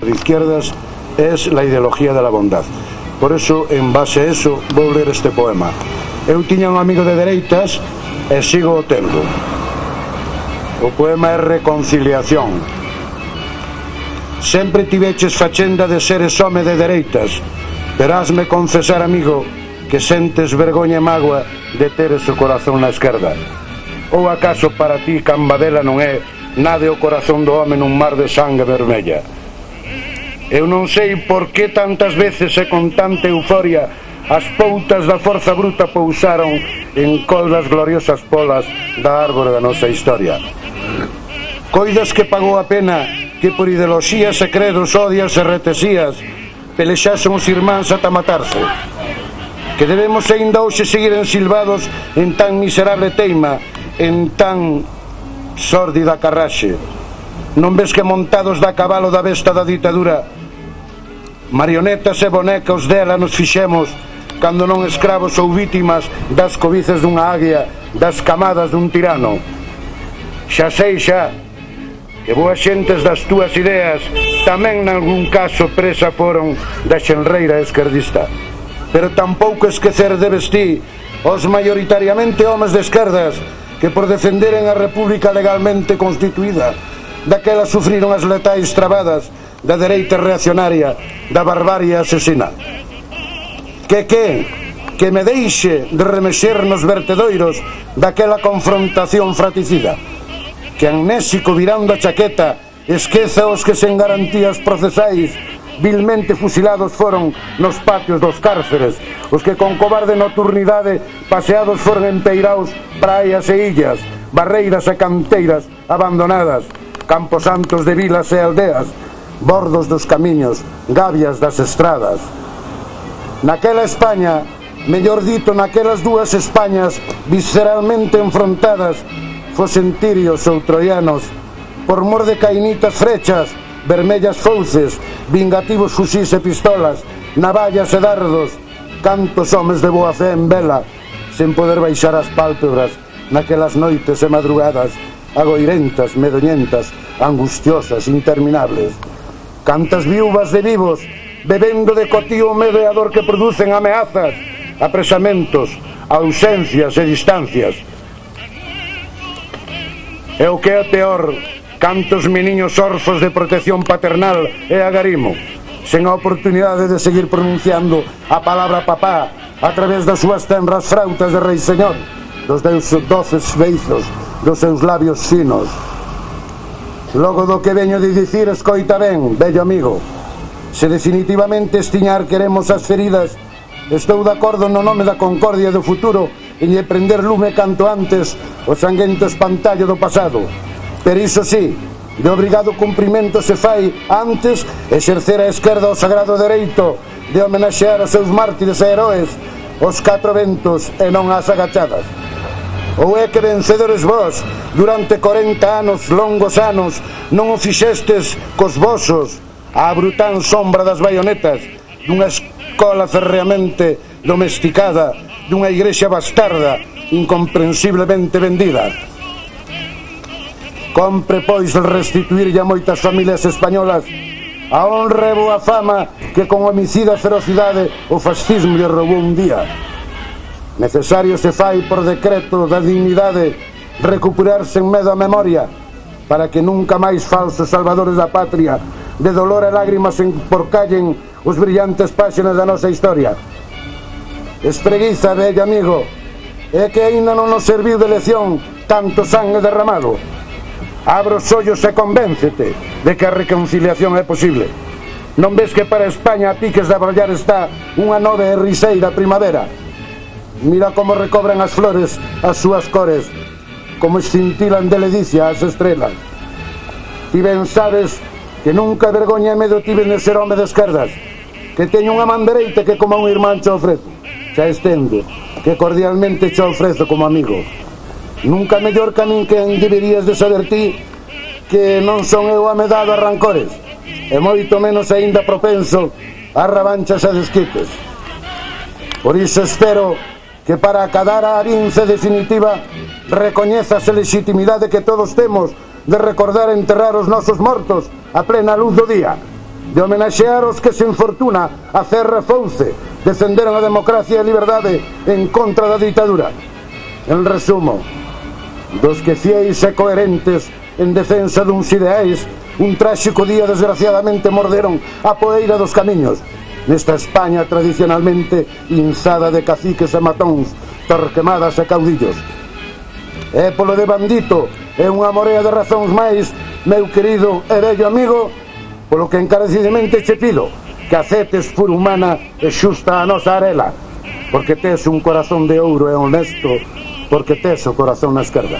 centroizquierdas es la ideología de la bondad. Por eso, en base a eso, vou ler este poema. Eu tiña un amigo de dereitas e sigo o tendo. O poema é Reconciliación. Sempre tiveches fachenda de seres home de dereitas, pero hasme confesar, amigo, que sentes vergoña e mágoa de teres o corazón na esquerda. Ou acaso para ti Cambadela non é nade o corazón do home nun mar de sangue vermella? Eu non sei por que tantas veces e con tanta euforia as poutas da forza bruta pousaron en col das gloriosas polas da árbore da nosa historia. Coidas que pagou a pena que por ideoloxías e credos, odias e retesías pelexasen os irmáns ata matarse, que debemos aínda hoxe seguir ensilvados en tan miserable teima, en tan sórdida carraxe. Non ves que montados da cabalo da besta da ditadura, marionetas e bonecos dela nos fixemos, cando non escravos ou vítimas das cobices dunha águia, das camadas dun tirano? Xa sei xa que boas xentes das túas ideas tamén nalgún caso presa foron da xenreira esquerdista, pero tampouco esquecer debes ti os maioritariamente homes de esquerdas que por defenderen a república legalmente constituída daquela sufriron as letais trabadas da dereita reaccionaria, da barbarie asesina. Que me deixe de remexer nos vertedoiros daquela confrontación fratricida, que amnésico virando a chaqueta esqueza os que sen garantías procesais vilmente fusilados foron nos patios dos cárceres, os que con cobarde nocturnidade paseados foron empeiraos praias e illas, barreiras e canteiras abandonadas, camposantos de vilas e aldeas, bordos dos camiños, gavias das estradas. Naquela España, mellor dito, naquelas dúas Españas visceralmente enfrontadas, fosen tirios ou troianos, por mor de cainitas frechas, vermellas fouces, vingativos fusís e pistolas, navallas e dardos, cantos homes de boa fe en vela, sen poder baixar as pálpebras naquelas noites e madrugadas agoirentas, medoñentas, angustiosas, interminables. Cantas viúvas de vivos, bebendo de cotío o medo e a dor que producen ameazas, apresamentos, ausencias e distancias. E o que é peor, cantos meniños orfos de protección paternal e agarimo, sen a oportunidade de seguir pronunciando a palabra papá a través das súas tenras frautas de rei señor, dos seus doces beizos, dos seus labios finos. Logo do que veño de dicir, escoita ben, vello amigo. Se definitivamente estiñar queremos as feridas, estou de acordo no nome da concordia do futuro en lle prender lume canto antes o sanguento espantallo do pasado. Pero iso sí, de obrigado cumprimento se fai antes exercer a esquerda o sagrado dereito de homenaxear os seus mártires e heróis, os catro ventos e non as agachadas. Ou é que vencedores vós, durante 40 anos, longos anos, non o fixestes cos vosos, a brután sombra das baionetas, dunha escola ferreamente domesticada, dunha igrexa bastarda, incomprensiblemente vendida? Compre, pois, restituirlle a moitas familias españolas a honra e boa fama que con homicida ferocidade o fascismo lle roubou un día. Necesario se fai por decreto da dignidade recuperarse en medo a memoria para que nunca máis falsos salvadores da patria de dolor e lágrimas emporcallen os brillantes páxinas da nosa historia. Espreguiza, vello amigo, é que aínda non nos serviu de lección tanto sangue derramado. Abra os ollos e convéncete de que a reconciliación é posible. Non ves que para España a piques de abrollar está unha nova e riseira primavera? Mira como recobran as flores as súas cores, como escintilan de ledicia as estrelas. Ti ben sabes que nunca vergoña e medo tiven de ser home de esquerdas, que teño unha man dereita que como un irmán che ofrezo, xa estendo, que cordialmente che ofrezo como amigo. Nunca mellor que a min quen deberías de saber ti que non son eu amedado a rancores, e moito menos aínda propenso a rabanchas e desquites. Por iso espero que para acadar a vince definitiva recoñezas a legitimidade que todos temos de recordar e enterrar os nosos mortos a plena luz do día. de homenaxear os que sen fortuna a Ferra Fouce defenderon a democracia e a liberdade en contra da ditadura. En resumo, dos que fieis e coherentes en defensa duns ideais, un tráxico día desgraciadamente morderon a poeira dos camiños nesta España tradicionalmente inzada de caciques e matóns, torquemadas e caudillos. E polo de bandito e unha morea de razóns máis, meu querido e bello amigo, polo que encarecidamente che pido que acetes por humana e xusta a nosa arela, porque tes un corazón de ouro e honesto, porque tes o corazón na esquerda.